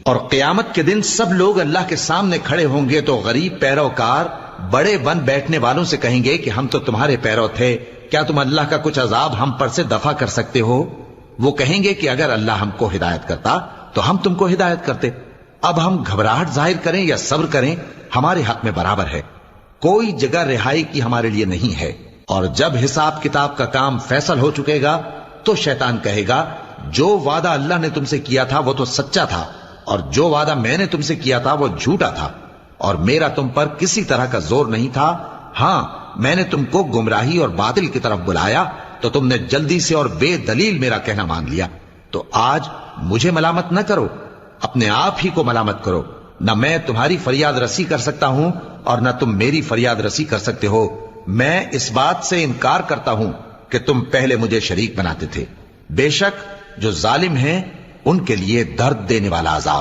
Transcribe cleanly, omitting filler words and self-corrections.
اور قیامت کے دن سب لوگ اللہ کے سامنے کھڑے ہوں گے تو غریب پیروکار بڑے بن بیٹھنے والوں سے کہیں گے کہ ہم تو تمہارے پیرو تھے، کیا تم اللہ کا کچھ عذاب ہم پر سے دفع کر سکتے ہو؟ وہ کہیں گے کہ اگر اللہ ہم کو ہدایت کرتا تو ہم تم کو ہدایت کرتے۔ اب ہم گھبراہٹ ظاہر کریں یا صبر کریں ہمارے حق میں برابر ہے، کوئی جگہ رہائی کی ہمارے لیے نہیں ہے۔ اور جب حساب کتاب کا کام فیصل ہو چکے گا تو شیطان کہے گا جو وعدہ اللہ نے تم سے کیا تھا وہ تو سچا تھا، اور جو وعدہ میں نے تم سے کیا تھا وہ جھوٹا تھا، اور میرا تم پر کسی طرح کا زور نہیں تھا۔ ہاں، میں نے تم کو گمراہی اور باطل کی طرف بلایا تو تم نے جلدی سے اور بے دلیل میرا کہنا مان لیا۔ تو آج مجھے ملامت نہ کرو، اپنے آپ ہی کو ملامت کرو۔ نہ میں تمہاری فریاد رسی کر سکتا ہوں اور نہ تم میری فریاد رسی کر سکتے ہو۔ میں اس بات سے انکار کرتا ہوں کہ تم پہلے مجھے شریک بناتے تھے۔ بے شک جو ظالم ہیں ان کے لیے درد دینے والا عذاب